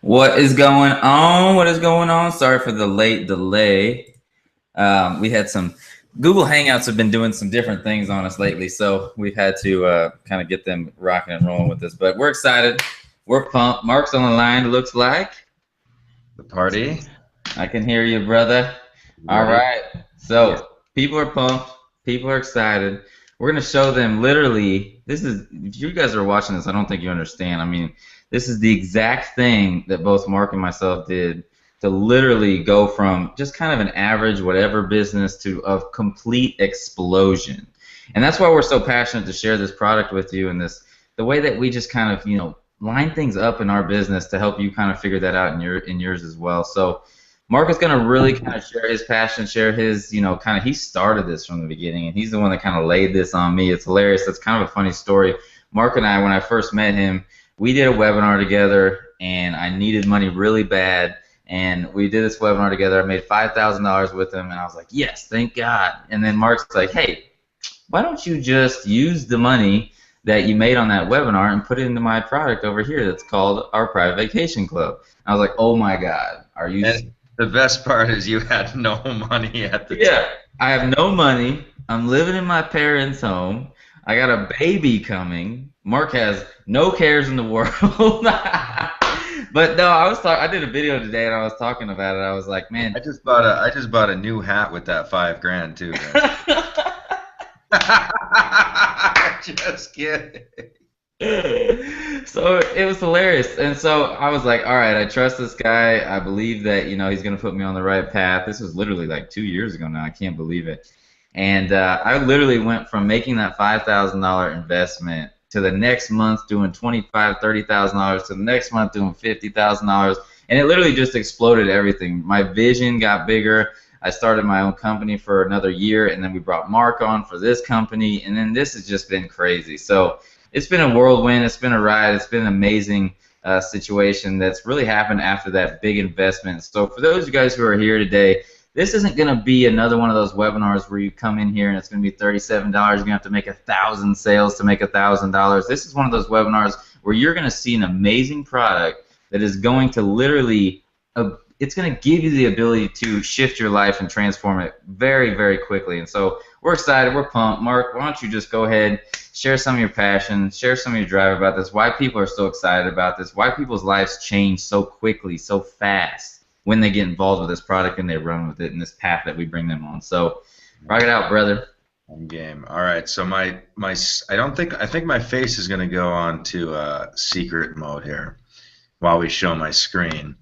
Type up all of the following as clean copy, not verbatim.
What is going on? What is going on? Sorry for the late delay. We had some Google Hangouts have been doing some different things on us lately, so we've had to kind of get them rocking and rolling with this. But we're excited. We're pumped. Mark's on the line, looks like. The party. I can hear you, brother. All Ready? right. Yes. So people are pumped. People are excited. We're gonna show them literally. This is if you guys are watching this, I don't think you understand. I mean, this is the exact thing that both Mark and myself did to literally go from just kind of an average whatever business to a complete explosion. And that's why we're so passionate to share this product with you and this the way that we just kind of, line things up in our business to help you kind of figure that out in yours as well. So Mark is going to really kind of share his passion, share his, kind of, he started this from the beginning, and he's the one that kind of laid this on me. It's hilarious. It's kind of a funny story. Mark and I, when I first met him, we did a webinar together, and I needed money really bad, and we did this webinar together. I made $5,000 with him, and I was like, yes, thank God. And then Mark's like, hey, why don't you just use the money that you made on that webinar and put it into my product over here that's called our Private Vacation Club. I was like, oh my God, are you And the best part is you had no money at the time. Yeah, I have no money. I'm living in my parents' home. I got a baby coming. Mark has no cares in the world. But no, I did a video today and I was talking about it. I was like, man. I just bought a new hat with that $5,000 too, man. Just kidding. So it was hilarious, and so I was like, all right, I trust this guy. I believe that he's gonna put me on the right path. This was literally like 2 years ago now. I can't believe it. And I literally went from making that $5,000 investment to the next month doing $25,000, $30,000 to the next month doing $50,000, and it literally just exploded everything. My vision got bigger. I started my own company for another year, and then we brought Mark on for this company, and then this has just been crazy. So it's been a whirlwind. It's been a ride. It's been an amazing situation that's really happened after that big investment. So for those of you guys who are here today, this isn't going to be another one of those webinars where you come in here and it's going to be $37. You're going to have to make 1,000 sales to make $1,000. This is one of those webinars where you're going to see an amazing product that is going to literally it's going to give you the ability to shift your life and transform it very, very quickly. And so we're excited. We're pumped. Mark, why don't you just go ahead, share some of your passion, share some of your drive about this, why people are so excited about this, why people's lives change so quickly, so fast when they get involved with this product and they run with it in this path that we bring them on. So rock it out, brother. I'm game. All right. So I think my face is gonna go on to secret mode here while we show my screen.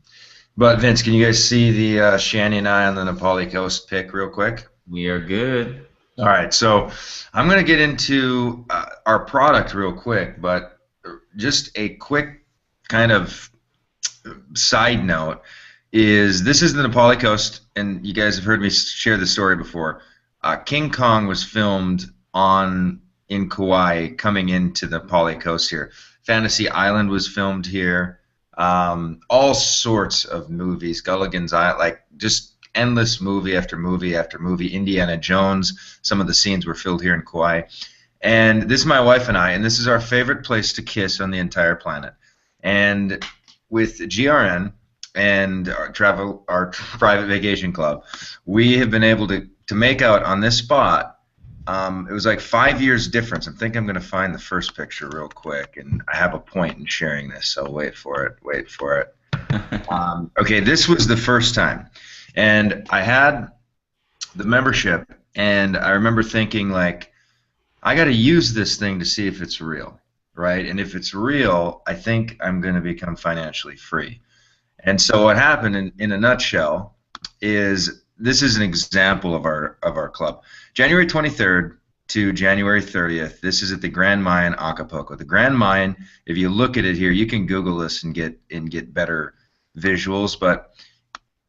But Vince, can you guys see the Shanny and I on the Nepali Coast pic real quick? We are good. All right, so I'm going to get into our product real quick, but just a quick kind of side note is this is the Nepali Coast, and you guys have heard me share this story before. King Kong was filmed in Kauai coming into the Nepali Coast here. Fantasy Island was filmed here. All sorts of movies, Gulligan's Island, like just endless movie after movie after movie. Indiana Jones, some of the scenes were filmed here in Kauai. And this is my wife and I, and this is our favorite place to kiss on the entire planet. And with GRN and our private vacation club, we have been able to make out on this spot. It was like 5 years difference. I think I'm going to find the first picture real quick, and I have a point in sharing this, so wait for it. Wait for it. Okay, this was the first time. And I had the membership, and I remember thinking, like, I got to use this thing to see if it's real, right? And if it's real, I think I'm going to become financially free. And so what happened in a nutshell is this is an example of our club. January 23rd to January 30th, this is at the Grand Mayan Acapulco. The Grand Mayan, if you look at it here, you can Google this and get better visuals, but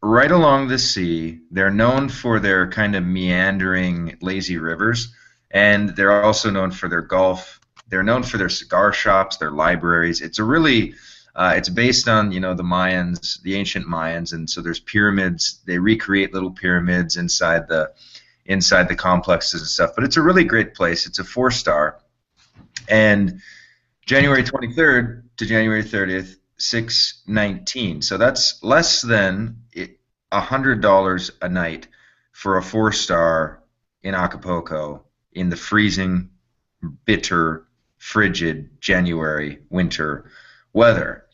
right along the sea, they're known for their kind of meandering, lazy rivers, and they're also known for their golf. They're known for their cigar shops, their libraries. It's a really, it's based on the Mayans, the ancient Mayans, and so there's pyramids. They recreate little pyramids inside the complexes and stuff. But it's a really great place. It's a 4-star, and January 23rd to January 30th. $619. So that's less than $100 a night for a 4-star in Acapulco in the freezing, bitter, frigid January winter weather.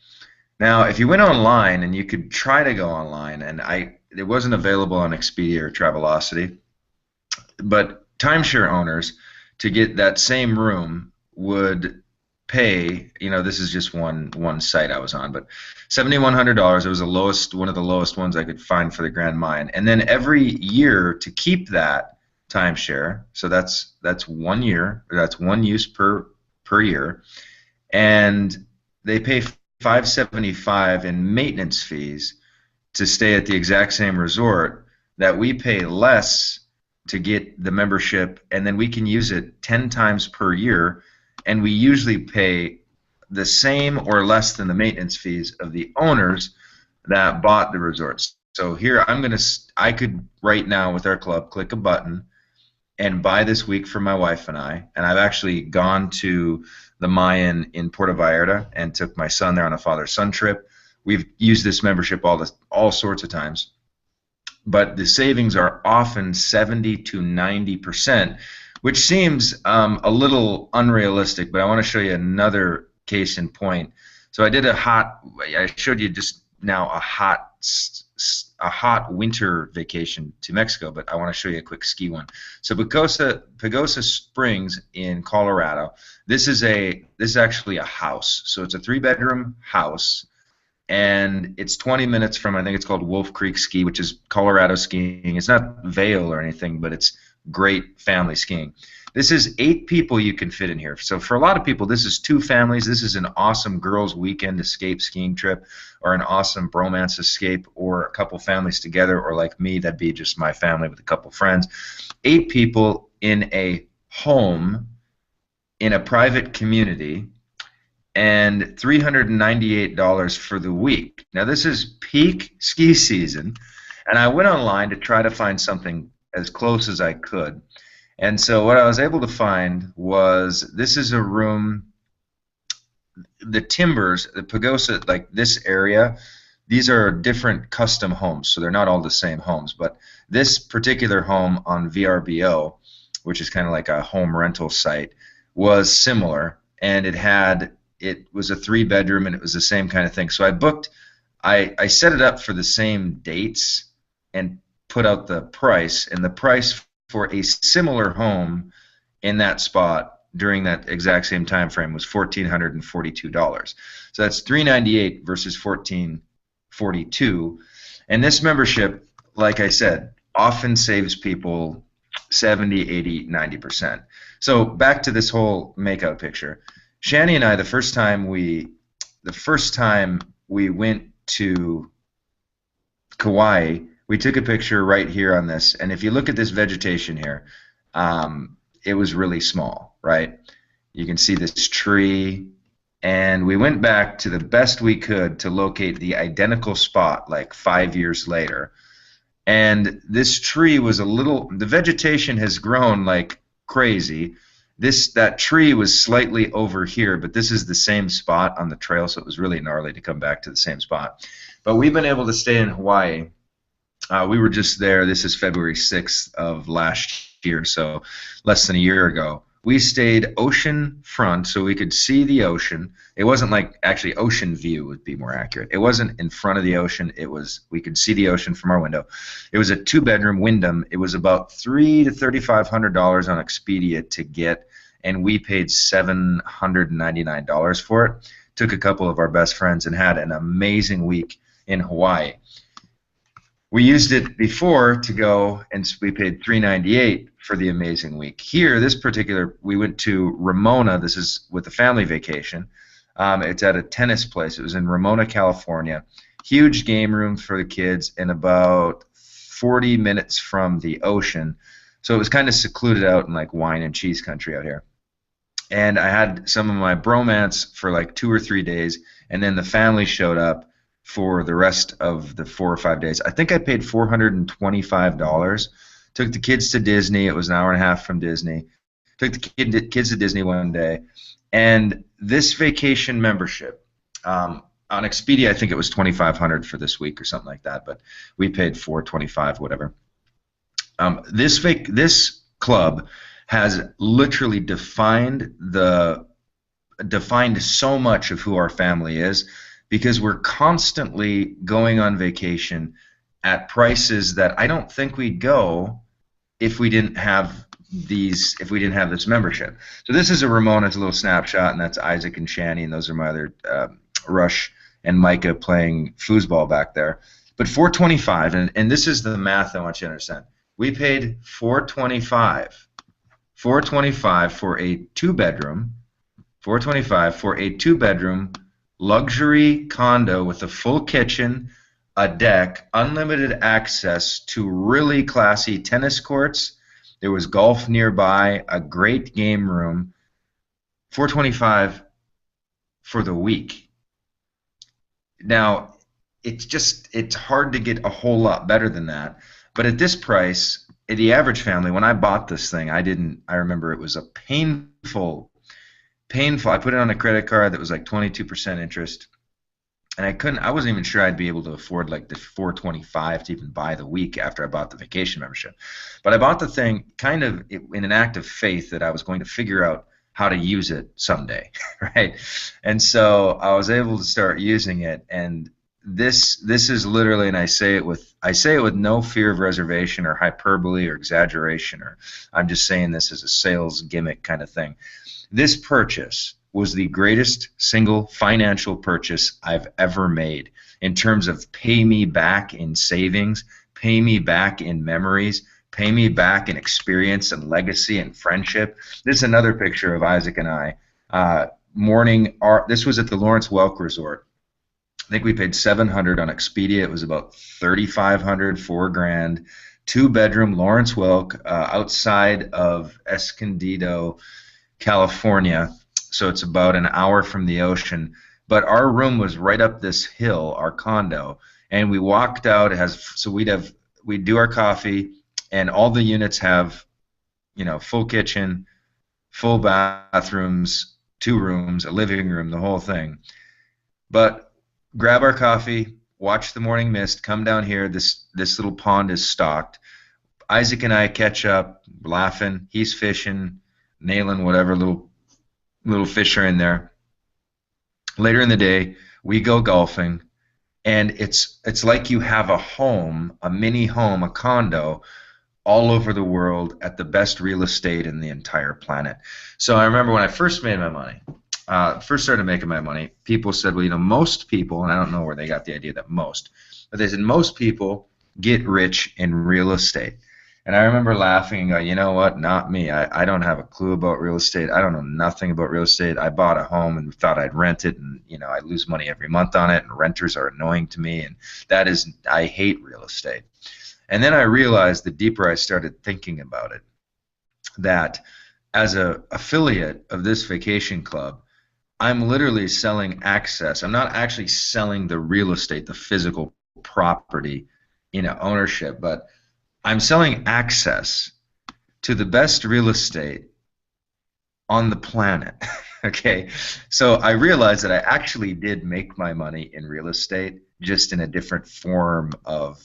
Now, if you went online, and you could try to go online, and it wasn't available on Expedia or Travelocity, but timeshare owners, to get that same room, would pay, this is just one site I was on, but $7,100. It was one of the lowest ones I could find for the Grand Mayan. And then every year to keep that timeshare, so that's 1 year, that's one use per year, and they pay $575 in maintenance fees to stay at the exact same resort, that we pay less to get the membership, and then we can use it 10 times per year, and we usually pay the same or less than the maintenance fees of the owners that bought the resorts. So here I could right now with our club click a button and buy this week for my wife and and I've actually gone to the Mayan in Puerto Vallarta and took my son there on a father-son trip. We've used this membership all sorts of times, but the savings are often 70 to 90%, which seems a little unrealistic. But I want to show you another case in point. So I showed you just now a hot winter vacation to Mexico, but I want to show you a quick ski one. So Pagosa Springs in Colorado. This is actually a house. So it's a 3-bedroom house, and it's 20 minutes from, I think it's called Wolf Creek Ski, which is Colorado skiing. It's not Vail or anything, but it's great family skiing. This is 8 people you can fit in here. So for a lot of people, this is 2 families. This is an awesome girls' weekend escape skiing trip, or an awesome bromance escape, or a couple families together, or like me, that'd be just my family with a couple friends. 8 people in a home in a private community, and $398 for the week. Now this is peak ski season, and I went online to try to find something as close as I could. And so what I was able to find was, this is a room, the Timbers, the Pagosa, like this area, these are different custom homes, so they're not all the same homes. But this particular home on VRBO, which is kind of like a home rental site, was similar, and it was a 3-bedroom, and it was the same kind of thing. So I set it up for the same dates and put out the price, and the price for a similar home in that spot during that exact same time frame was $1,442. So that's $398 versus $1,442. And this membership, like I said, often saves people 70, 80, 90%. So back to this whole makeout picture. Shani and I, the first time we went to Kauai, we took a picture right here on this, and if you look at this vegetation here, it was really small, right? You can see this tree, and we went back to the best we could to locate the identical spot like 5 years later. And this tree was the vegetation has grown like crazy. That tree was slightly over here, but this is the same spot on the trail, so it was really gnarly to come back to the same spot. But we've been able to stay in Hawaii. We were just there. This is February 6th of last year, so less than a year ago. We stayed ocean front, so we could see the ocean. It wasn't like, actually, ocean view would be more accurate. It wasn't in front of the ocean. We could see the ocean from our window. It was a 2-bedroom Wyndham. It was about $300 to $3,500 on Expedia to get, and we paid $799 for it. Took a couple of our best friends and had an amazing week in Hawaii. We used it before to go, and we paid $398 for the amazing week. Here, we went to Ramona. This is with a family vacation. It's at a tennis place. It was in Ramona, California. Huge game room for the kids, and about 40 minutes from the ocean. So it was kind of secluded out in like wine and cheese country out here. And I had some of my bromance for like 2 or 3 days, and then the family showed up for the rest of the 4 or 5 days. I think I paid $425. Took the kids to Disney. It was an hour and a half from Disney. Took the kids to Disney one day. And this vacation membership, on Expedia, I think it was 2,500 for this week or something like that, but we paid 425, whatever. This club has literally defined so much of who our family is, because we're constantly going on vacation at prices that I don't think we'd go if we didn't have this membership. So this is a Ramona's little snapshot, and that's Isaac and Shani, and those are my other Rush and Micah playing foosball back there. But 425, and this is the math I want you to understand. We paid 425 for a two-bedroom, 425 for a two-bedroom luxury condo with a full kitchen, a deck, unlimited access to really classy tennis courts. There was golf nearby, a great game room. 425 for the week. Now, it's hard to get a whole lot better than that. But at this price, the average family, when I bought this thing, I remember it was a painful, I put it on a credit card that was like 22% interest. And I wasn't even sure I'd be able to afford like the 425 to even buy the week after I bought the vacation membership. But I bought the thing kind of in an act of faith that I was going to figure out how to use it someday, right? And so I was able to start using it, and this is literally, and I say it with no fear of reservation or hyperbole or exaggeration, or I'm just saying this as a sales gimmick kind of thing. This purchase was the greatest single financial purchase I've ever made in terms of pay me back in savings, pay me back in memories, pay me back in experience and legacy and friendship. This is another picture of Isaac and I. This was at the Lawrence Welk Resort. I think we paid $700 on Expedia. It was about $3,500, $4,000. Two-bedroom Lawrence Welk outside of Escondido, California. So it's about an hour from the ocean. But our room was right up this hill, our condo, and we walked out. We'd do our coffee, and all the units have, full kitchen, full bathrooms, 2 rooms, a living room, the whole thing. But grab our coffee, watch the morning mist, come down here. This little pond is stocked. Isaac and I catch up, laughing. He's fishing, nailing whatever little fish are in there. Later in the day, we go golfing, and it's like you have a home, a mini home, a condo, all over the world at the best real estate in the entire planet. So I remember when I first made my money, first started making my money, people said, well, most people, and I don't know where they got the idea that most, but they said most people get rich in real estate. And I remember laughing and going, you know what, not me. I don't have a clue about real estate. I don't know nothing about real estate. I bought a home and thought I'd rent it, and I lose money every month on it, and renters are annoying to me, and I hate real estate. And then I realized, the deeper I started thinking about it, that as an affiliate of this vacation club, I'm literally selling access. I'm not actually selling the real estate, the physical property, ownership, but I'm selling access to the best real estate on the planet. Okay, so I realized that I actually did make my money in real estate, just in a different form of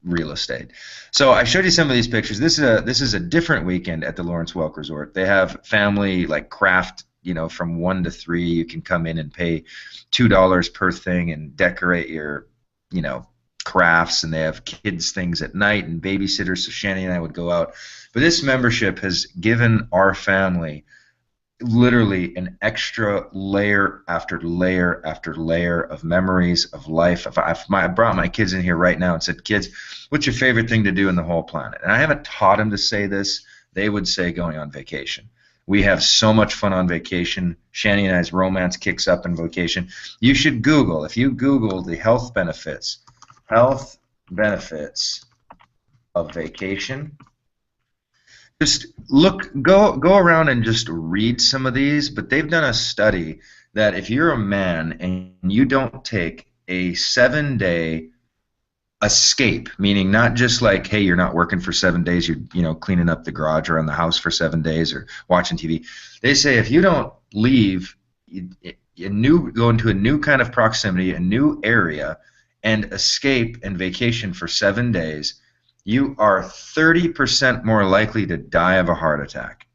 real estate. So I showed you some of these pictures. This is a different weekend at the Lawrence Welk Resort. They have family like craft, from 1 to 3. You can come in and pay $2 per thing and decorate your, crafts, and they have kids things at night and babysitters, so Shani and I would go out. But this membership has given our family literally an extra layer after layer after layer of memories of life. If I brought my kids in here right now and said, kids, what's your favorite thing to do in the whole planet? And I haven't taught them to say this. They would say going on vacation. We have so much fun on vacation. Shani and I's romance kicks up on vacation. You should Google, if you Google the health benefits of vacation, just go around and just read some of these. But they've done a study that if you're a man and you don't take a 7-day escape, meaning not just like, hey, you're not working for 7 days, you're cleaning up the garage around the house for 7 days or watching TV. They say if you don't leave go into a new kind of proximity, a new area, and escape and vacation for 7 days, you are 30% more likely to die of a heart attack.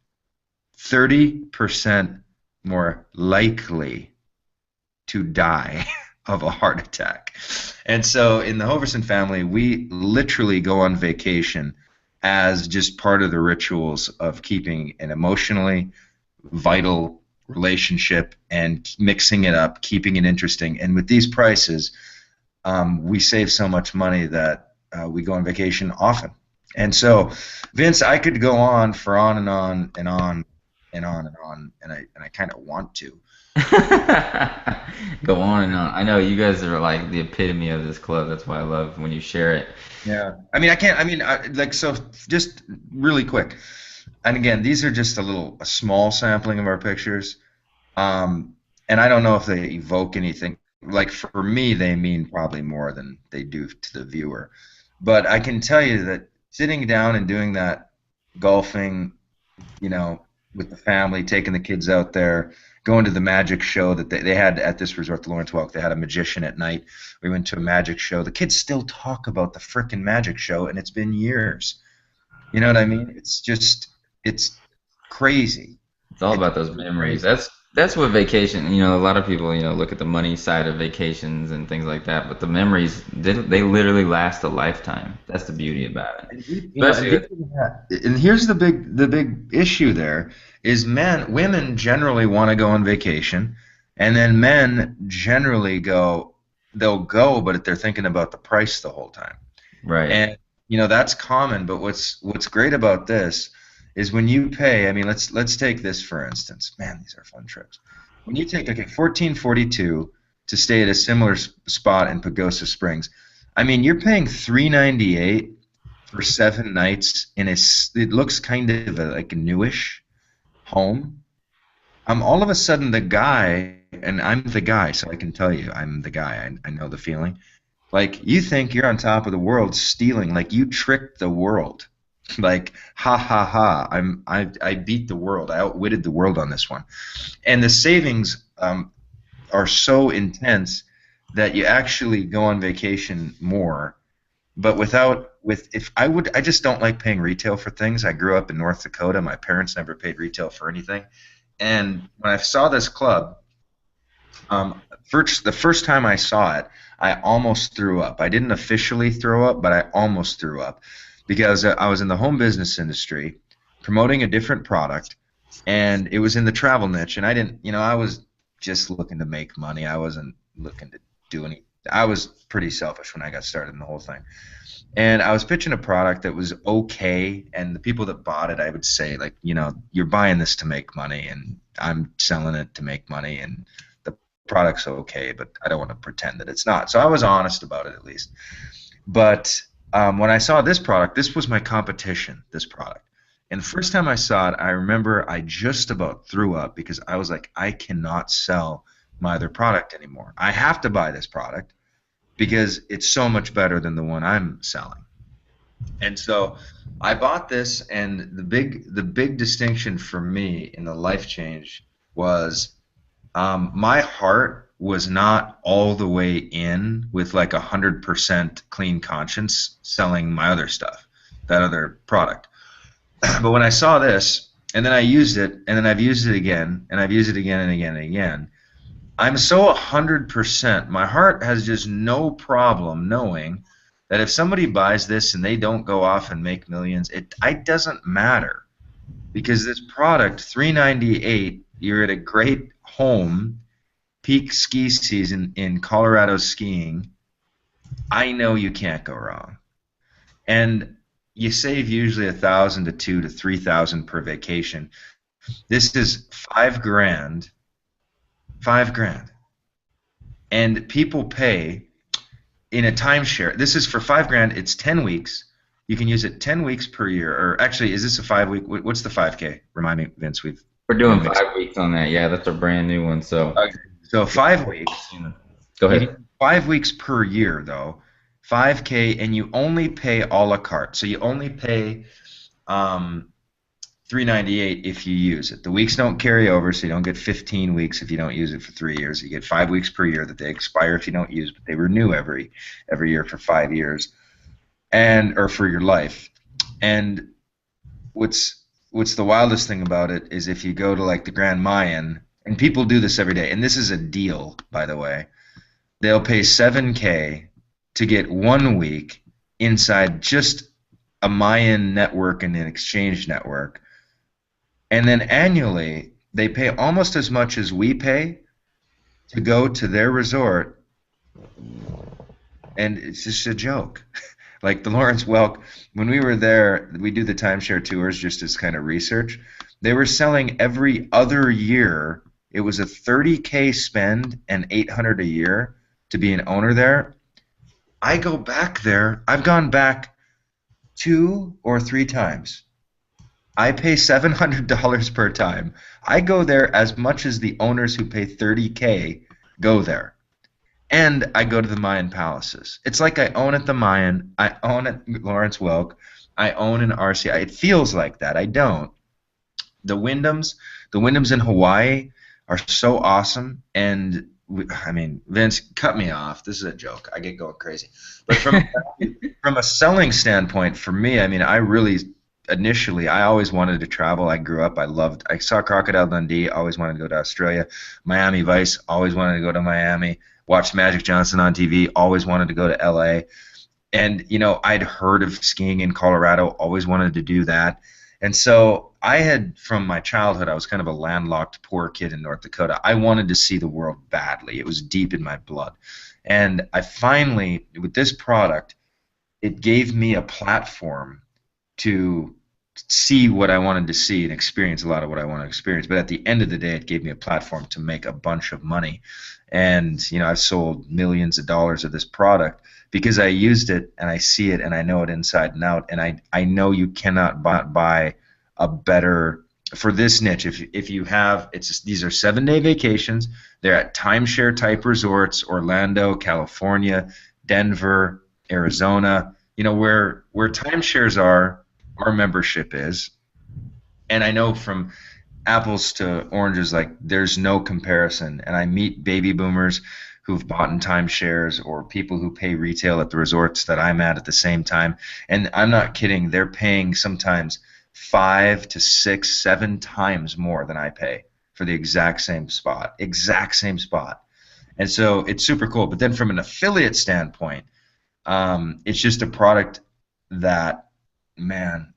30% more likely to die of a heart attack. And so in the Hoverson family, we literally go on vacation as just part of the rituals of keeping an emotionally vital relationship and mixing it up, keeping it interesting. And with these prices, we save so much money that we go on vacation often. And so, Vince, I could go on for on and on and on and on and on, and I kind of want to. Go on and on. I know you guys are like the epitome of this club. That's why I love when you share it. Yeah. I mean, I can't. I mean, like, so just really quick. And again, these are just a small sampling of our pictures. And I don't know if they evoke anything. Like for me, they mean probably more than they do to the viewer. But I can tell you that sitting down and doing that golfing, you know, with the family, taking the kids out there, going to the magic show that they had at this resort, the Lawrence Welk. They had a magician at night. We went to a magic show. The kids still talk about the frickin' magic show, and it's been years. You know what I mean? It's crazy. It's all It's about those memories. crazy. That's what vacation. You know, a lot of people, look at the money side of vacations and things like that, but the memories, they literally last a lifetime. That's the beauty about it. And Especially, and here's the big issue there is women generally want to go on vacation, and then men generally they'll go, but they're thinking about the price the whole time. right. And that's common, but what's great about this is when you pay, I mean, let's take this for instance. Man, these are fun trips. When you take 1442 to stay at a similar spot in Pagosa Springs, I mean, you're paying $398 for 7 nights in it looks kind of like a newish home. I'm all of a sudden the guy, and I'm the guy, so I can tell you I'm the guy. I know the feeling. Like you think you're on top of the world stealing, like you tricked the world. Like ha ha ha, I beat the world. I outwitted the world on this one. And the savings are so intense that you actually go on vacation more, but I just don't like paying retail for things. I grew up in North Dakota. My parents never paid retail for anything. And when I saw this club, the first time I saw it, I almost threw up. I didn't officially throw up, but I almost threw up because I was in the home business industry promoting a different product, and it was in the travel niche, and I didn't, I was just looking to make money. I wasn't looking to do any. I was pretty selfish when I got started in the whole thing. And I was pitching a product that was okay, and the people that bought it, I would say, like, you're buying this to make money, and I'm selling it to make money, and the product's okay, but I don't want to pretend that it's not. So I was honest about it at least. But when I saw this product, this was my competition, this product. And the first time I saw it, I remember I just about threw up because I was like, I cannot sell my other product anymore. I have to buy this product because it's so much better than the one I'm selling. And so I bought this, and the big distinction for me in the life change was my heart was not all the way in with like 100% clean conscience selling my other stuff, that other product. But when I saw this, and then I used it, and then I've used it again, and I've used it again and again and again, I'm so 100%. My heart has just no problem knowing that if somebody buys this and they don't go off and make millions, it doesn't matter because this product, $398, you're at a great home, peak ski season in Colorado skiing. I know you can't go wrong, and you save usually $1,000 to $2,000 to $3,000 per vacation. This is $5,000. $5,000. And people pay in a timeshare. This is for $5,000. It's 10 weeks. You can use it 10 weeks per year. Or actually, is this a 5 week? What's the 5K? Remind me, Vince. We're doing 5 weeks on that. Yeah, that's a brand new one. So, Okay. So 5 weeks. go You ahead. do 5 weeks per year, though. 5K, and you only pay a la carte. So you only pay $398 if you use it. The weeks don't carry over, so you don't get 15 weeks if you don't use it for 3 years. You get 5 weeks per year that they expire if you don't use, but they renew every year for 5 years, and or for your life. And what's the wildest thing about it is if you go to like the Grand Mayan, and people do this every day, and this is a deal, by the way. They'll pay $7K to get 1 week inside just a Mayan network and an exchange network. And then annually, they pay almost as much as we pay to go to their resort, and it's just a joke. Like the Lawrence Welk, when we were there, we do the timeshare tours just as kind of research. They were selling every other year. It was a $30K spend and $800 a year to be an owner there. I go back there. I've gone back 2 or 3 times. I pay $700 per time. I go there as much as the owners who pay $30K go there. And I go to the Mayan palaces. It's like I own at the Mayan, I own at Lawrence Welk, I own an RCI. It feels like that. I don't. The Wyndhams in Hawaii are so awesome. And I mean, Vince, cut me off. This is a joke. I get going crazy. But from a selling standpoint, for me, I mean, initially, I always wanted to travel. I grew up. I saw Crocodile Dundee. Always wanted to go to Australia. Miami Vice. Always wanted to go to Miami. Watched Magic Johnson on TV. Always wanted to go to LA. And, you know, I'd heard of skiing in Colorado. Always wanted to do that. And so I had, from my childhood, I was kind of a landlocked poor kid in North Dakota. I wanted to see the world badly. It was deep in my blood. And I finally, with this product, it gave me a platform to see what I wanted to see and experience a lot of what I want to experience. But at the end of the day, it gave me a platform to make a bunch of money. And, you know, I've sold millions of dollars of this product because I used it and I see it and I know it inside and out. And I know you cannot buy a better, for this niche, if you have, these are 7-day vacations. They're at timeshare type resorts, Orlando, California, Denver, Arizona, you know, where timeshares are, our membership is. And I know from apples to oranges, like there's no comparison. And I meet baby boomers who've bought in timeshares or people who pay retail at the resorts that I'm at the same time. And I'm not kidding. They're paying sometimes 5 to 6, 7 times more than I pay for the exact same spot. Exact same spot. And so it's super cool. But then from an affiliate standpoint, it's just a product that, man,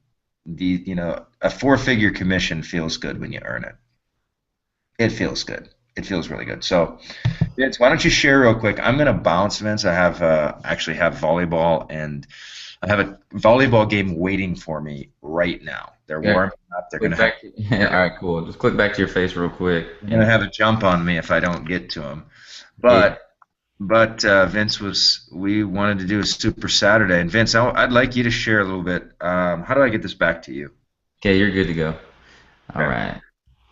a 4-figure commission feels good when you earn it. It feels good. It feels really good. So, Vince, why don't you share real quick? I'm going to bounce, Vince. I have actually have volleyball, and I have a volleyball game waiting for me right now. They're warming up. They're going to all right, cool. Just click back to your face real quick. They're going to have a jump on me if I don't get to them. But Vince, we wanted to do a Super Saturday, and Vince, I'd like you to share a little bit. How do I get this back to you? Okay, you're good to go. All right.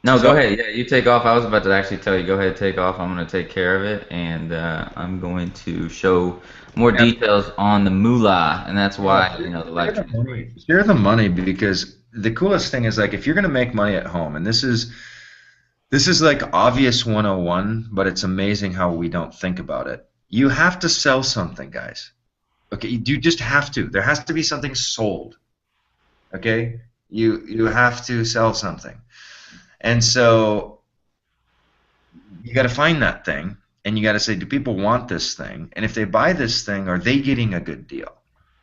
No, go ahead. Yeah, you take off. I was about to actually tell you, go ahead, take off. I'm going to take care of it, and I'm going to show more details on the moolah, and that's why, the live stream. Share the money, because the coolest thing is, like, if you're going to make money at home, and this is like obvious 101, but it's amazing how we don't think about it. You have to sell something, guys. Okay, you just have to. There has to be something sold. Okay, you have to sell something. And so you got to find that thing, and you got to say, do people want this thing? And if they buy this thing, are they getting a good deal?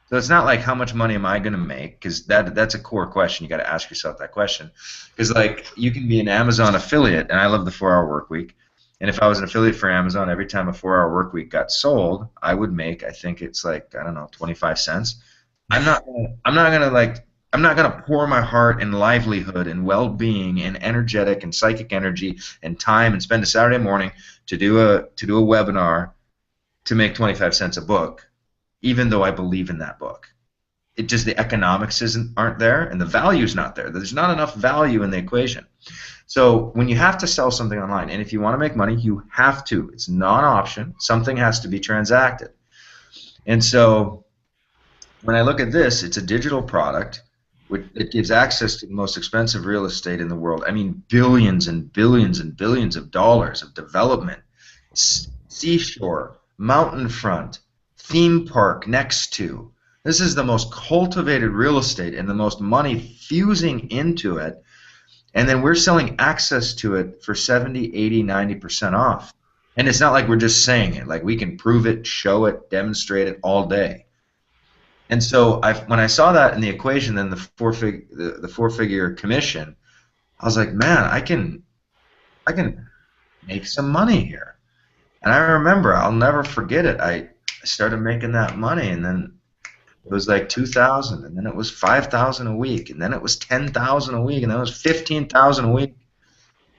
So it's not like, how much money am I going to make? Because that's a core question. You got to ask yourself that question. Because, like, you can be an Amazon affiliate, and I love the 4-hour work week. And if I was an affiliate for Amazon, every time a 4-hour work week got sold, I would make, I think it's like, I don't know, 25 cents. I'm not gonna pour my heart and livelihood and well-being and energetic and psychic energy and time and spend a Saturday morning to do a webinar to make 25 cents a book, even though I believe in that book. It just, the economics aren't there, and the value's not there. There's not enough value in the equation. So when you have to sell something online, and if you want to make money, you have to. It's not an option. Something has to be transacted. And so when I look at this, it's a digital product. It gives access to the most expensive real estate in the world. I mean, billions and billions and billions of dollars of development, seashore, mountain front, theme park next to. This is the most cultivated real estate and the most money fusing into it. And then we're selling access to it for 70, 80, 90% off. And it's not like we're just saying it. Like we can prove it, show it, demonstrate it all day. And so when I saw that in the equation, then the four-figure commission, I was like, man, I can make some money here. And I remember, I'll never forget it. I started making that money, and then it was like 2,000, and then it was 5,000 a week, and then it was 10,000 a week, and then it was 15,000 a week.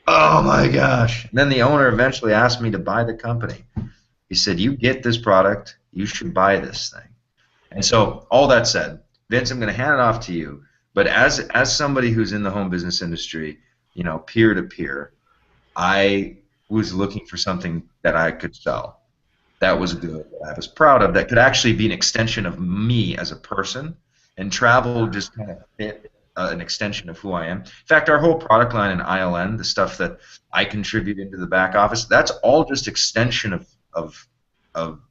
Oh my gosh! And then the owner eventually asked me to buy the company. He said, "You get this product, you should buy this thing." And so, all that said, Vince, I'm going to hand it off to you. But as somebody who's in the home business industry, you know, peer to peer, I was looking for something that I could sell, that was good, that I was proud of, that could actually be an extension of me as a person, and travel just kind of fit an extension of who I am. In fact, our whole product line in ILN, the stuff that I contribute into the back office, that's all just extension of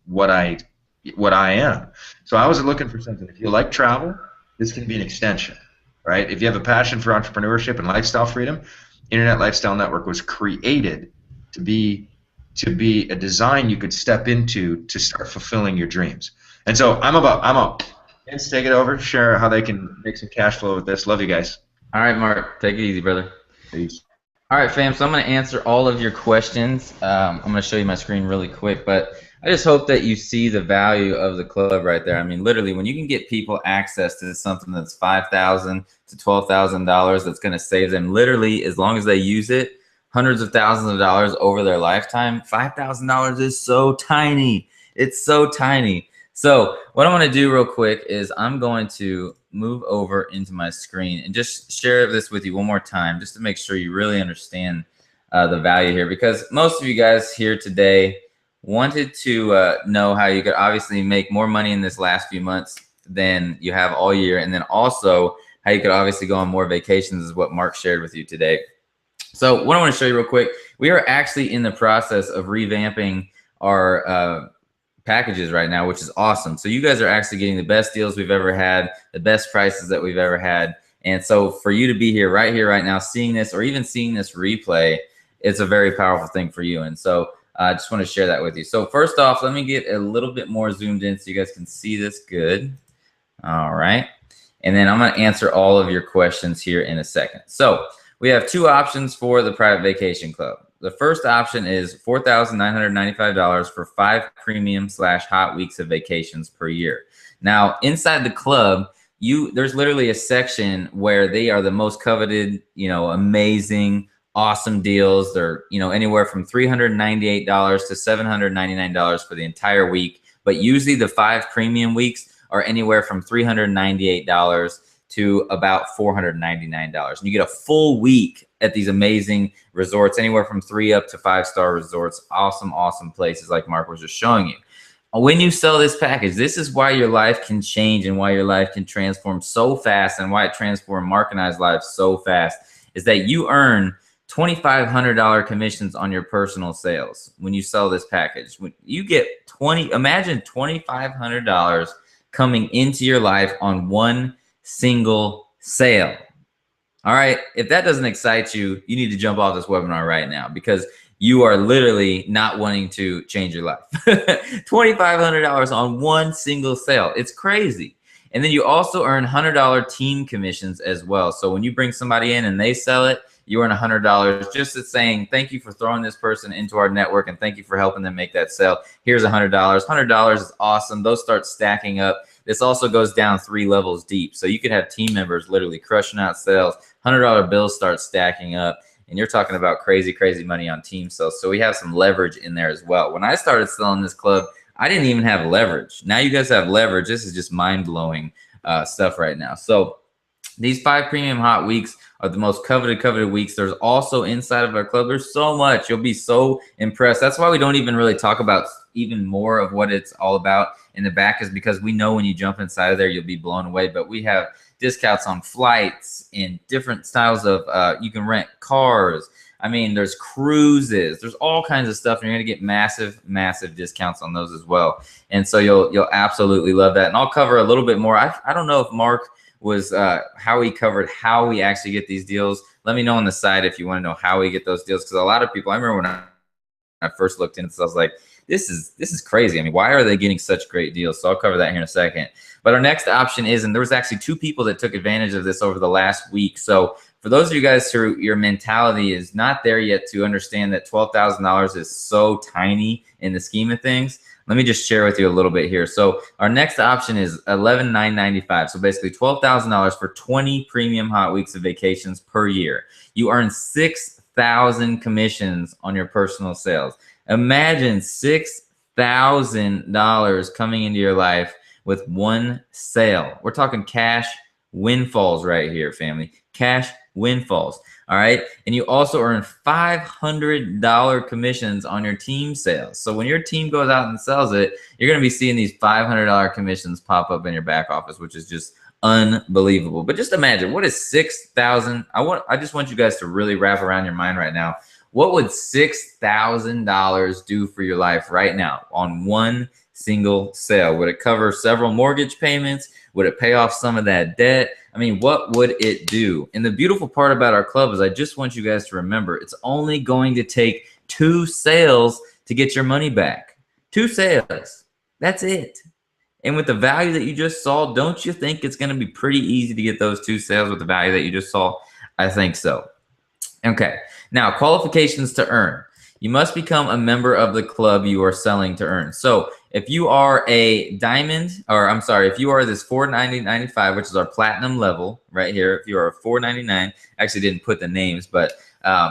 what I am. So I was looking for something. If you like travel, this can be an extension, right? If you have a passion for entrepreneurship and lifestyle freedom, Internet Lifestyle Network was created to be a design you could step into to start fulfilling your dreams. And so I'm out. Let's take it over, share how they can make some cash flow with this. Love you guys. All right, Mark, take it easy, brother. Peace. All right, fam, so I'm going to answer all of your questions. I'm going to show you my screen really quick, but I just hope that you see the value of the club right there. I mean, literally, when you can get people access to something that's $5,000 to $12,000 that's going to save them, literally, as long as they use it, hundreds of thousands of dollars over their lifetime, $5,000 is so tiny. It's so tiny. So what I'm going to do real quick is I'm going to move over into my screen and just share this with you one more time, just to make sure you really understand the value here, because most of you guys here today wanted to know how you could obviously make more money in this last few months than you have all year, and then also how you could obviously go on more vacations is what Mark shared with you today. So what I want to show you real quick, we are actually in the process of revamping our packages right now, which is awesome. So you guys are actually getting the best deals we've ever had, the best prices that we've ever had. And so for you to be here, right now, seeing this, or even seeing this replay, it's a very powerful thing for you. And so I just want to share that with you. So first off, let me get a little bit more zoomed in so you guys can see this good. All right. And then I'm going to answer all of your questions here in a second. So we have two options for the private vacation club. The first option is $4,995 for 5 premium/hot weeks of vacations per year. Now, inside the club, there's literally a section where they are the most coveted, amazing, awesome deals. They're, anywhere from $398 to $799 for the entire week. But usually the 5 premium weeks are anywhere from $398 to about $499. And you get a full week at these amazing resorts, anywhere from 3 up to 5-star resorts. Awesome, awesome places like Mark was just showing you. When you sell this package, this is why your life can change and why your life can transform so fast, and why it transformed Mark and I's life so fast, is that you earn $2,500 commissions on your personal sales when you sell this package. When you get imagine $2,500 coming into your life on one single sale. All right, if that doesn't excite you, you need to jump off this webinar right now, because you are literally not wanting to change your life. $2,500 on one single sale. It's crazy. And then you also earn $100 team commissions as well. So when you bring somebody in and they sell it, you earn $100 just as saying, thank you for throwing this person into our network and thank you for helping them make that sale. Here's $100. $100 is awesome. Those start stacking up. This also goes down 3 levels deep. So you could have team members literally crushing out sales. $100 bills start stacking up. And you're talking about crazy, crazy money on team sales. So we have some leverage in there as well. When I started selling this club, I didn't even have leverage. Now you guys have leverage. This is just mind-blowing stuff right now. So these 5 premium hot weeks are the most coveted weeks. There's also inside of our club, there's so much. You'll be so impressed. That's why we don't even really talk about even more of what it's all about in the back, is because we know when you jump inside of there, you'll be blown away. But we have discounts on flights and different styles of, you can rent cars. I mean, there's cruises, there's all kinds of stuff, and you're gonna get massive, massive discounts on those as well. And so you'll absolutely love that. And I'll cover a little bit more. I don't know if Mark was how he covered how we actually get these deals. Let me know on the side if you want to know how we get those deals, because a lot of people, I remember when I first looked into this, I was like, this is crazy. I mean, why are they getting such great deals? So I'll cover that here in a second. But our next option is, and there was actually 2 people that took advantage of this over the last week. So for those of you guys who your mentality is not there yet to understand that $12,000 is so tiny in the scheme of things, let me just share with you a little bit here. So our next option is $11,995. So basically $12,000 for 20 premium hot weeks of vacations per year. You earn 6,000 commissions on your personal sales. Imagine $6,000 coming into your life with one sale. We're talking cash windfalls right here, family. Cash windfalls. All right. And you also earn $500 commissions on your team sales. So when your team goes out and sells it, you're going to be seeing these $500 commissions pop up in your back office, which is just unbelievable. But just imagine, what is 6,000? I just want you guys to really wrap around your mind right now. What would $6,000 do for your life right now on one single sale? Would it cover several mortgage payments? Would it pay off some of that debt? I mean, what would it do? And the beautiful part about our club is I just want you guys to remember, it's only going to take 2 sales to get your money back. 2 sales. That's it. And with the value that you just saw, don't you think it's going to be pretty easy to get those 2 sales with the value that you just saw? I think so. Okay. Now, qualifications to earn. You must become a member of the club you are selling to earn. So if you are a diamond, or I'm sorry, if you are this $499.95, which is our platinum level right here, if you are a $499, actually didn't put the names, but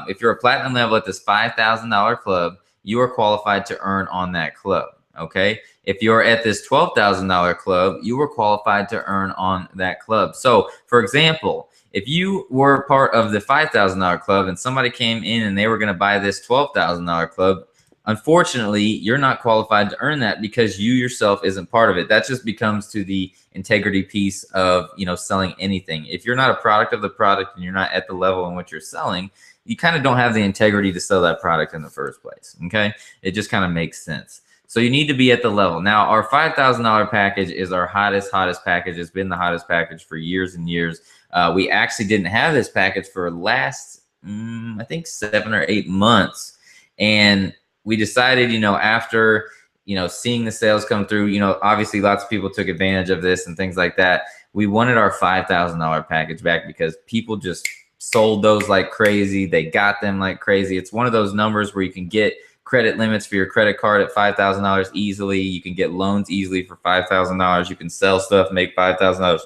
if you're a platinum level at this $5,000 club, you are qualified to earn on that club. Okay. If you're at this $12,000 club, you are qualified to earn on that club. So for example, if you were part of the $5,000 club and somebody came in and they were going to buy this $12,000 club, unfortunately, you're not qualified to earn that because you yourself isn't part of it. That just becomes to the integrity piece of, selling anything. If you're not a product of the product and you're not at the level in which you're selling, you kind of don't have the integrity to sell that product in the first place. Okay. It just kind of makes sense. So you need to be at the level. Now, our $5,000 package is our hottest package. It's been the hottest package for years and years. We actually didn't have this package for last, I think 7 or 8 months. And we decided, after, seeing the sales come through, obviously lots of people took advantage of this and things like that. We wanted our $5,000 package back because people just sold those like crazy. They got them like crazy. It's one of those numbers where you can get credit limits for your credit card at $5,000 easily. You can get loans easily for $5,000. You can sell stuff, make $5,000.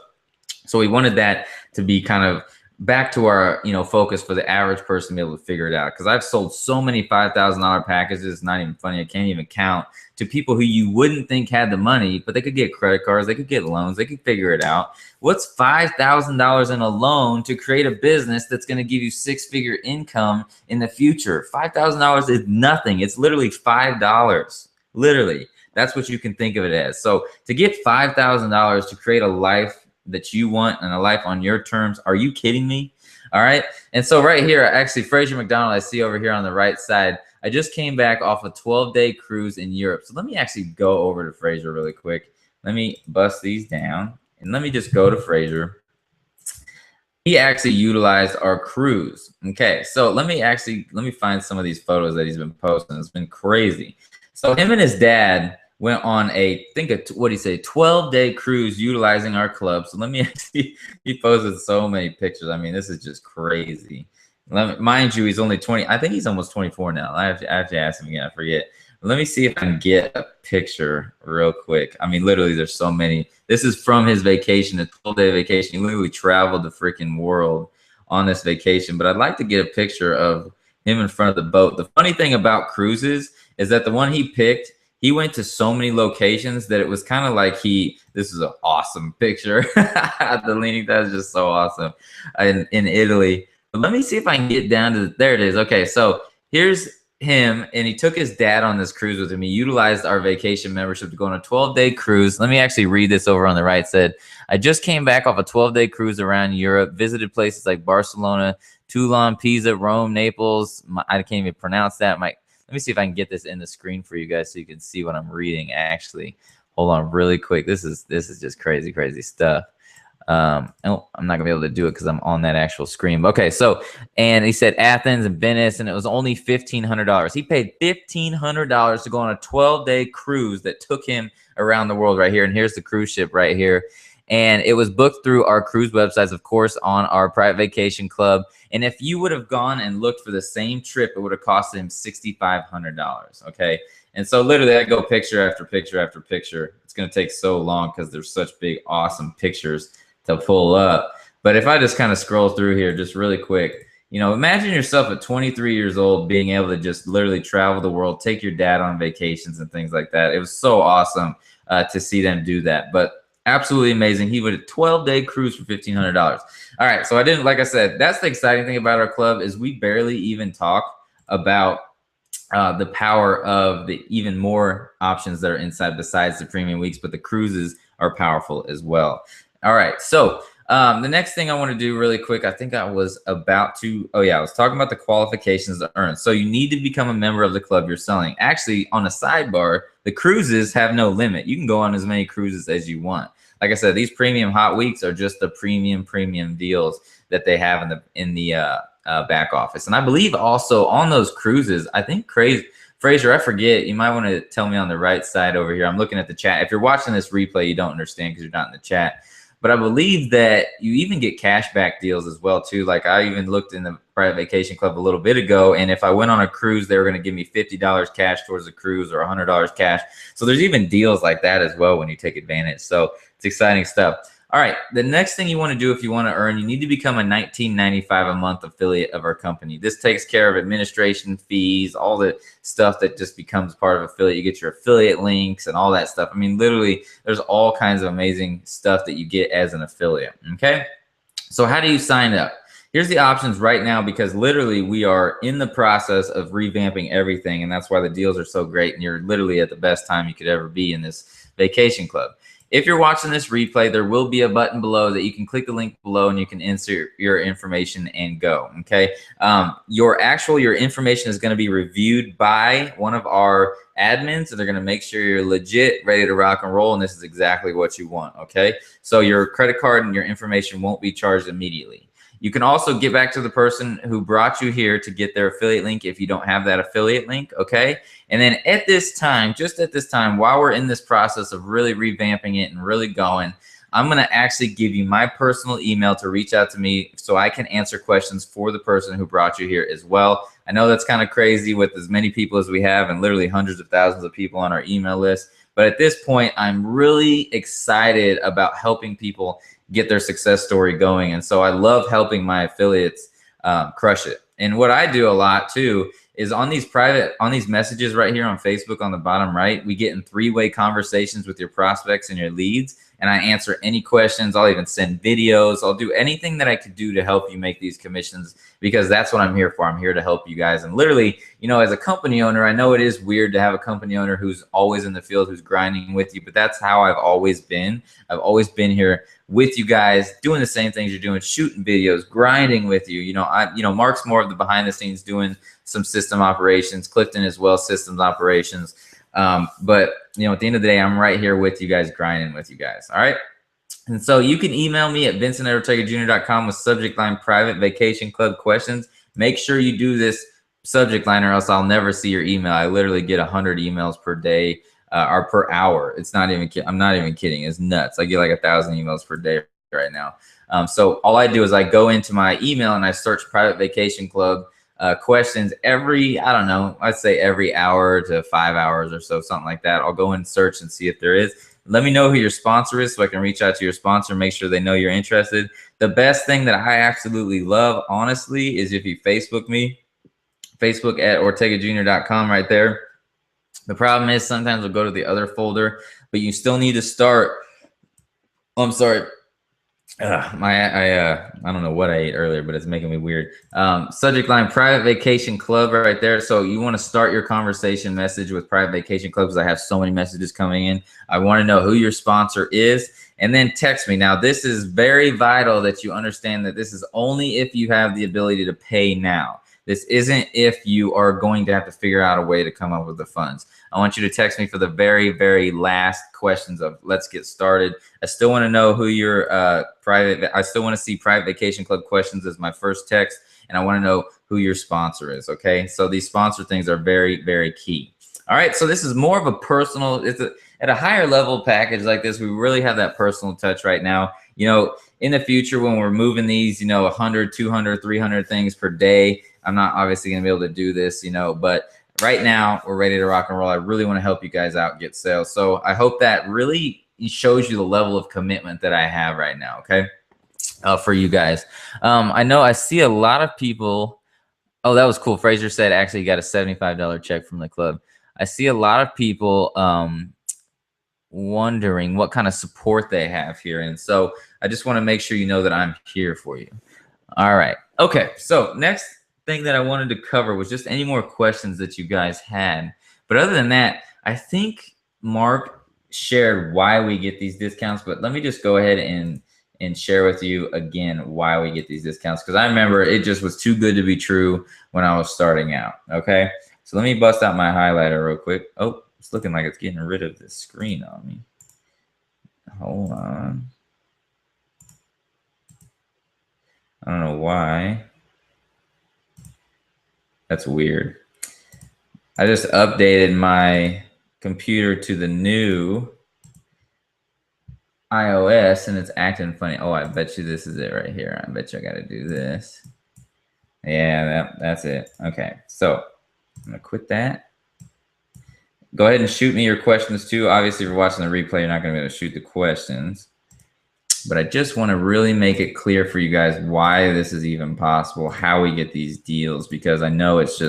So we wanted that to be kind of back to our, focus for the average person to be able to figure it out. Because I've sold so many $5,000 packages, it's not even funny. I can't even count, to people who you wouldn't think had the money, but they could get credit cards, they could get loans, they could figure it out. What's $5,000 in a loan to create a business that's going to give you 6-figure income in the future? $5,000 is nothing. It's literally $5. Literally. That's what you can think of it as. So to get $5,000 to create a life that you want and a life on your terms, are you kidding me? All right. And so right here, actually, Fraser McDonald, I see over here on the right side, I just came back off a 12-day cruise in Europe. So let me actually go over to Fraser really quick. Let me bust these down and let me just go to Fraser. He actually utilized our cruise. Okay. So let me find some of these photos that he's been posting. It's been crazy. So him and his dad went on a 12-day cruise utilizing our club. So let me actually, he posted so many pictures. I mean, this is just crazy. Mind you, he's only 20. I think he's almost 24 now. I have to ask him again. I forget. But let me see if I can get a picture real quick. I mean, literally, there's so many. This is from his vacation, a 12-day vacation. He literally traveled the freaking world on this vacation. But I'd like to get a picture of him in front of the boat. The funny thing about cruises is that the one he picked, he went to so many locations that it was kind of like this is an awesome picture. The leaning, that is just so awesome in Italy. But let me see if I can get down to, there it is. Okay, so here's him and he took his dad on this cruise with him. He utilized our vacation membership to go on a 12-day cruise. Let me actually read this over on the right. It said, I just came back off a 12-day cruise around Europe, visited places like Barcelona, Toulon, Pisa, Rome, Naples. I can't even pronounce that. Let me see if I can get this in the screen for you guys so you can see what I'm reading actually. Hold on really quick. This is just crazy stuff. Oh, I'm not gonna be able to do it because I'm on that actual screen. Okay, so and he said Athens and Venice, and it was only $1,500. He paid $1,500 to go on a 12-day cruise that took him around the world right here. And here's the cruise ship right here. And it was booked through our cruise websites, of course, on our private vacation club. And if you would have gone and looked for the same trip, it would have cost him $6,500. Okay. And so literally I go picture after picture after picture. It's going to take so long because there's such big, awesome pictures to pull up. But if I just kind of scroll through here just really quick, you know, imagine yourself at 23 years old being able to just literally travel the world, take your dad on vacations and things like that. It was so awesome to see them do that. But absolutely amazing. He would a 12-day cruise for $1,500. All right. So I didn't, like I said, that's the exciting thing about our club is we barely even talk about the power of the even more options that are inside besides the premium weeks, but the cruises are powerful as well. All right. So the next thing I want to do really quick, I think I was about to, oh yeah, I was talking about the qualifications to earn. So you need to become a member of the club you're selling. Actually, on a sidebar, the cruises have no limit. You can go on as many cruises as you want. Like I said, these premium hot weeks are just the premium deals that they have in the back office. And I believe also on those cruises, I think Fraser, I forget, you might want to tell me on the right side over here. I'm looking at the chat. If you're watching this replay, you don't understand because you're not in the chat. But I believe that you even get cashback deals as well too. Like I even looked in the private vacation club a little bit ago, and if I went on a cruise, they were going to give me $50 cash towards the cruise or $100 cash. So there's even deals like that as well when you take advantage. So it's exciting stuff. All right, the next thing you want to do if you want to earn, you need to become a $19.95 a month affiliate of our company. This takes care of administration fees, all the stuff that just becomes part of affiliate. You get your affiliate links and all that stuff. I mean, literally, there's all kinds of amazing stuff that you get as an affiliate, okay? So how do you sign up? Here's the options right now because literally we are in the process of revamping everything, and that's why the deals are so great, and you're literally at the best time you could ever be in this vacation club. If you're watching this replay, there will be a button below that you can click the link below and you can insert your information and go, okay? Your information is going to be reviewed by one of our admins, and they're going to make sure you're legit, ready to rock and roll, and this is exactly what you want, okay? So your credit card and your information won't be charged immediately. You can also get back to the person who brought you here to get their affiliate link if you don't have that affiliate link, okay? And then at this time, just at this time, while we're in this process of really revamping it and really going, I'm going to actually give you my personal email to reach out to me so I can answer questions for the person who brought you here as well. I know that's kind of crazy with as many people as we have and literally hundreds of thousands of people on our email list. But at this point, I'm really excited about helping people get their success story going. And so I love helping my affiliates crush it. And what I do a lot too is on these messages right here on Facebook on the bottom right, we get in three-way conversations with your prospects and your leads. And I answer any questions. I'll even send videos. I'll do anything that I could do to help you make these commissions because that's what I'm here for. I'm here to help you guys. And literally, you know, as a company owner, I know it is weird to have a company owner who's always in the field, who's grinding with you, but that's how I've always been. I've always been here with you guys, doing the same things you're doing, shooting videos, grinding with you. You know, Mark's more of the behind the scenes doing some system operations, Clifton as well, systems operations. But you know, at the end of the day, I'm right here with you guys, grinding with you guys. All right. And so you can email me at vincent@ortegajr.com with subject line private vacation club questions. Make sure you do this subject line or else I'll never see your email. I literally get 100 emails per day or per hour. It's not even, I'm not even kidding. It's nuts. I get like 1,000 emails per day right now. So all I do is I go into my email and I search private vacation club questions every, I don't know, I'd say every hour to 5 hours or so, something like that. I'll go and search and see if there is. Let me know who your sponsor is so I can reach out to your sponsor, make sure they know you're interested. The best thing that I absolutely love, honestly, is if you Facebook me, Facebook at ortegajr.com right there. The problem is sometimes we'll go to the other folder, but you still need to start. I'm sorry. I don't know what I ate earlier, but it's making me weird. Subject line: private vacation club, right there. So you want to start your conversation message with private vacation club because I have so many messages coming in. I want to know who your sponsor is, and then text me. Now, this is very vital that you understand that this is only if you have the ability to pay now. This isn't if you are going to have to figure out a way to come up with the funds. I want you to text me for the very, very last questions of let's get started. I still want to know who your I still want to see private vacation club questions as my first text. And I want to know who your sponsor is. Okay. So these sponsor things are very, very key. All right. So this is more of a personal, at a higher level package like this. We really have that personal touch right now. You know, in the future, when we're moving these, 100, 200, 300 things per day, I'm not obviously going to be able to do this, but right now we're ready to rock and roll. I really want to help you guys out get sales. So I hope that really shows you the level of commitment that I have right now. Okay. For you guys. I know I see a lot of people. Oh, that was cool. Fraser said actually you got a $75 check from the club. I see a lot of people wondering what kind of support they have here. And so I just want to make sure you know that I'm here for you. All right. Okay. So next thing that I wanted to cover was just any more questions that you guys had. But other than that, I think Mark shared why we get these discounts. But let me just go ahead and share with you again why we get these discounts, because I remember it just was too good to be true when I was starting out. Okay. So let me bust out my highlighter real quick. Oh, it's looking like it's getting rid of this screen on me. Hold on. I don't know why. That's weird. I just updated my computer to the new iOS and it's acting funny. Oh, I bet you this is it right here. I bet you I got to do this. Yeah, that's it. Okay, so I'm going to quit that. Go ahead and shoot me your questions too. Obviously, if you're watching the replay, you're not going to be able to shoot the questions. But I just want to really make it clear for you guys why this is even possible, how we get these deals, because I know it's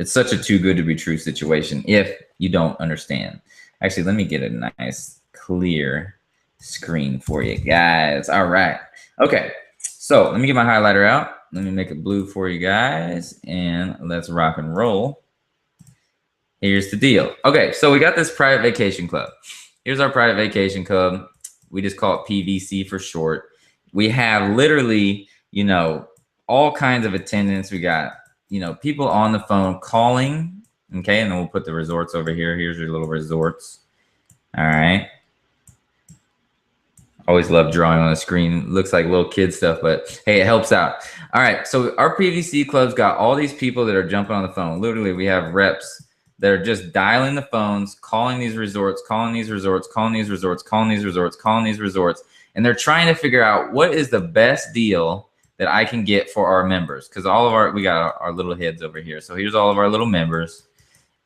such a too good to be true situation if you don't understand. Actually, let me get a nice clear screen for you guys. All right. Okay. So let me get my highlighter out. Let me make it blue for you guys and let's rock and roll. Here's the deal. Okay. So we got this private vacation club. Here's our private vacation club. We just call it PVC for short. We have literally, all kinds of attendance. We got, people on the phone calling. Okay. And then we'll put the resorts over here. Here's your little resorts. All right. Always love drawing on the screen. Looks like little kid stuff, but hey, it helps out. All right. So our PVC club's got all these people that are jumping on the phone. Literally, we have reps that are just dialing the phones, calling these resorts, calling these resorts, calling these resorts, calling these resorts, calling these resorts. And they're trying to figure out what is the best deal that I can get for our members. Because we got our little heads over here. So here's all of our little members.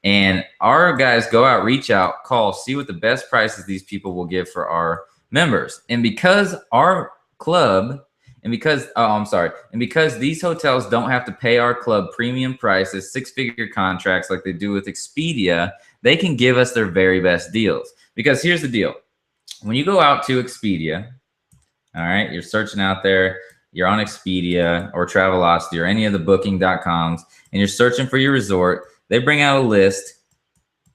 And our guys go out, reach out, call, see what the best prices these people will give for our members. And because our club, and because these hotels don't have to pay our club premium prices, six-figure contracts like they do with Expedia, they can give us their very best deals. Because here's the deal. When you go out to Expedia, all right, you're searching out there, you're on Expedia or Travelocity or any of the booking.coms, and you're searching for your resort, they bring out a list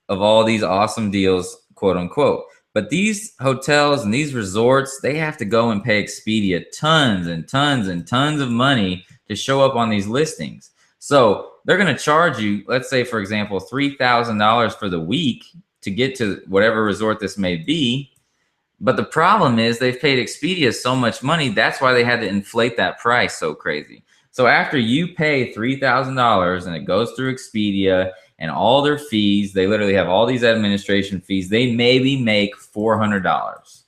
of all these awesome deals, quote unquote. But these hotels and these resorts, they have to go and pay Expedia tons and tons and tons of money to show up on these listings. So they're going to charge you, let's say, for example, $3,000 for the week to get to whatever resort this may be. But the problem is they've paid Expedia so much money. That's why they had to inflate that price so crazy. So after you pay $3,000 and it goes through Expedia and all their fees, they literally have all these administration fees. They maybe make $400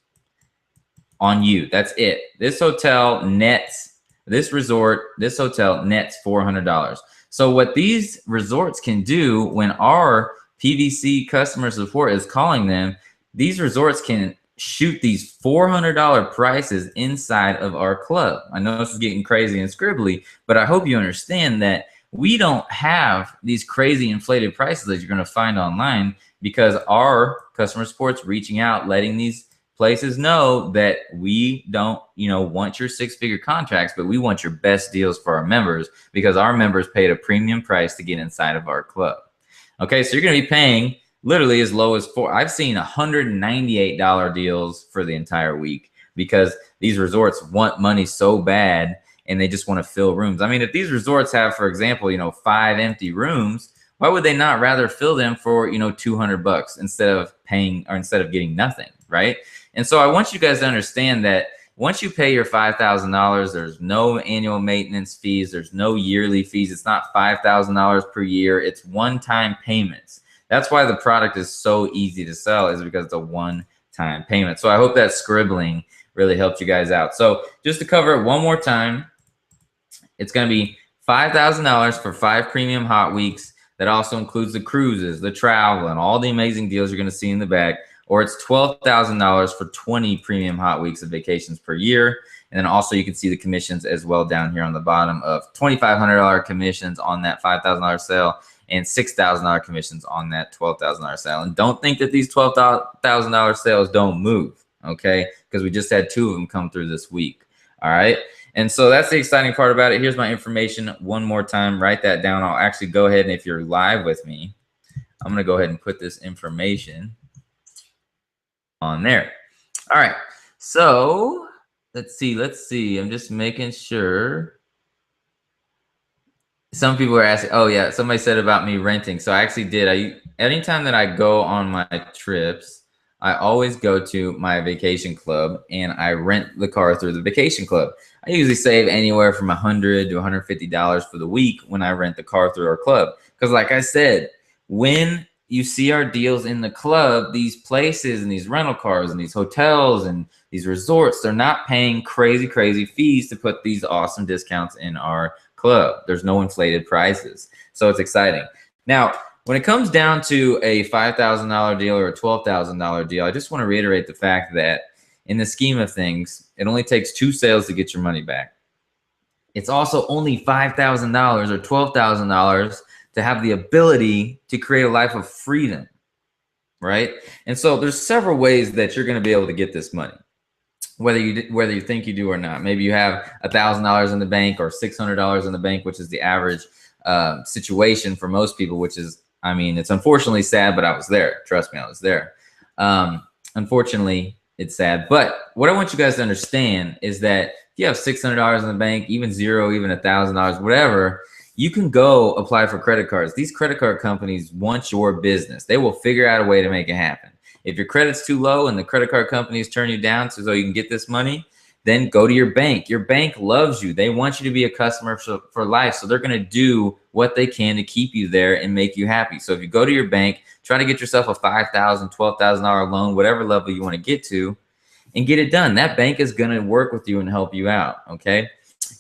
on you. That's it. This hotel nets, this hotel nets $400. So what these resorts can do when our PVC customer support is calling them, these resorts can shoot these $400 prices inside of our club. I know this is getting crazy and scribbly, but I hope you understand that we don't have these crazy inflated prices that you're going to find online because our customer support's reaching out, letting these places know that we don't, want your six-figure contracts, but we want your best deals for our members because our members paid a premium price to get inside of our club. Okay, so you're going to be paying literally as low as I've seen $198 deals for the entire week because these resorts want money so bad and they just want to fill rooms. I mean, if these resorts have, for example, 5 empty rooms, why would they not rather fill them for, $200 instead of paying or instead of getting nothing, right? And so I want you guys to understand that once you pay your $5,000, there's no annual maintenance fees. There's no yearly fees. It's not $5,000 per year. It's one-time payments. That's why the product is so easy to sell, is because it's a one-time payment. So I hope that scribbling really helped you guys out. So just to cover it one more time, it's going to be $5,000 for 5 premium hot weeks. That also includes the cruises, the travel, and all the amazing deals you're going to see in the back. Or it's $12,000 for 20 premium hot weeks of vacations per year. And then also you can see the commissions as well down here on the bottom of $2,500 commissions on that $5,000 sale and $6,000 commissions on that $12,000 sale. And don't think that these $12,000 sales don't move, okay? Because we just had 2 of them come through this week, all right? And so that's the exciting part about it. Here's my information one more time. Write that down. I'll actually go ahead, and if you're live with me, I'm going to go ahead and put this information on there. All right. So let's see. I'm just making sure. Some people are asking, oh yeah, somebody said about me renting. So I actually did. Anytime that I go on my trips, I always go to my vacation club and I rent the car through the vacation club. I usually save anywhere from $100 to $150 for the week when I rent the car through our club. Because like I said, when you see our deals in the club, these places and these rental cars and these hotels and these resorts, they're not paying crazy fees to put these awesome discounts in our club. There's no inflated prices. So it's exciting. Now, when it comes down to a $5,000 deal or a $12,000 deal, I just want to reiterate the fact that in the scheme of things, it only takes 2 sales to get your money back. It's also only $5,000 or $12,000 to have the ability to create a life of freedom, right? And so there's several ways that you're going to be able to get this money, whether you think you do or not. Maybe you have $1,000 in the bank or $600 in the bank, which is the average situation for most people, which is, I mean, it's unfortunately sad, but I was there. Trust me, I was there. Unfortunately, it's sad. But what I want you guys to understand is that if you have $600 in the bank, even $0, even $1,000, whatever, you can go apply for credit cards. These credit card companies want your business. They will figure out a way to make it happen. If your credit's too low and the credit card companies turn you down so you can get this money, then go to your bank. Your bank loves you. They want you to be a customer for life. So they're going to do what they can to keep you there and make you happy. So if you go to your bank, try to get yourself a $5,000, $12,000 loan, whatever level you want to get to, and get it done. That bank is going to work with you and help you out, okay?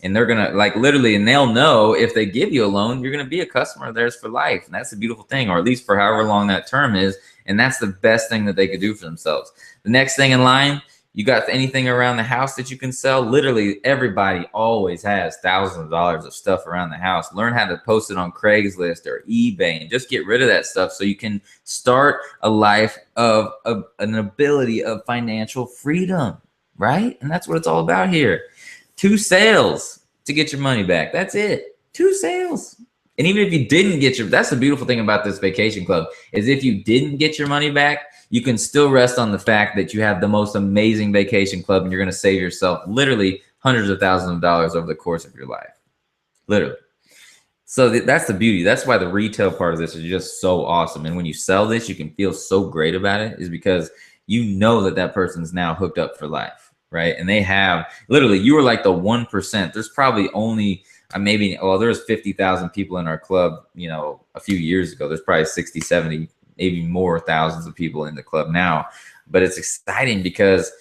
And they're going to, like, literally, and they'll know if they give you a loan, you're going to be a customer of theirs for life. And that's the beautiful thing, or at least for however long that term is. And that's the best thing that they could do for themselves. The next thing in line, you got anything around the house that you can sell? Literally, everybody always has thousands of dollars of stuff around the house. Learn how to post it on Craigslist or eBay and just get rid of that stuff so you can start a life of an ability of financial freedom, right? And that's what it's all about here. 2 sales to get your money back. That's it. 2 sales. And even if you didn't get that's the beautiful thing about this vacation club, is if you didn't get your money back, you can still rest on the fact that you have the most amazing vacation club and you're going to save yourself literally hundreds of thousands of dollars over the course of your life. Literally. So that's the beauty. That's why the retail part of this is just so awesome. And when you sell this, you can feel so great about it, is because you know that that person's now hooked up for life, right? And they have, literally, you were like the 1%. There's probably only maybe, well, there's 50,000 people in our club, a few years ago. There's probably 60, 70, maybe more thousands of people in the club now. But it's exciting because,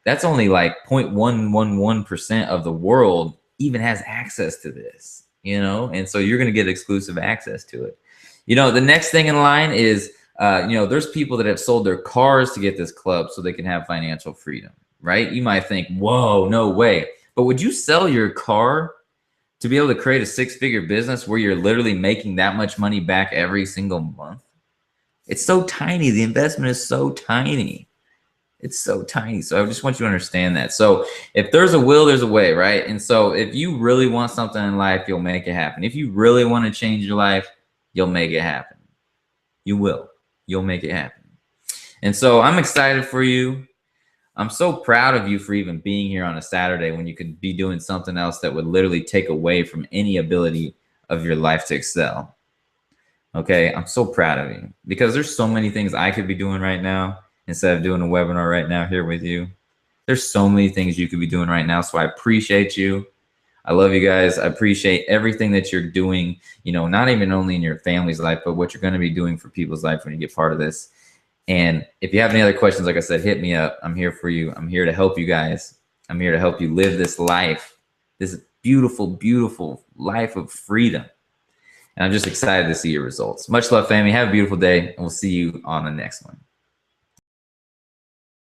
that's only like 0.111% of the world even has access to this, and so you're going to get exclusive access to it. The next thing in line is, there's people that have sold their cars to get this club so they can have financial freedom, right? You might think, whoa, no way. But would you sell your car to be able to create a 6-figure business where you're literally making that much money back every single month? It's so tiny. The investment is so tiny. It's so tiny. So I just want you to understand that. So if there's a will, there's a way, right? And so if you really want something in life, you'll make it happen. If you really want to change your life, you'll make it happen. You will. You'll make it happen. And so I'm excited for you. I'm so proud of you for even being here on a Saturday when you could be doing something else that would literally take away from any ability of your life to excel. Okay, I'm so proud of you because there's so many things I could be doing right now instead of doing a webinar right now here with you. There's so many things you could be doing right now. So I appreciate you. I love you guys. I appreciate everything that you're doing, you know, not even only in your family's life, but what you're going to be doing for people's life when you get part of this. And if you have any other questions, like I said, hit me up. I'm here for you. I'm here to help you guys. I'm here to help you live this life, this beautiful, beautiful life of freedom. And I'm just excited to see your results. Much love, family. Have a beautiful day, and we'll see you on the next one.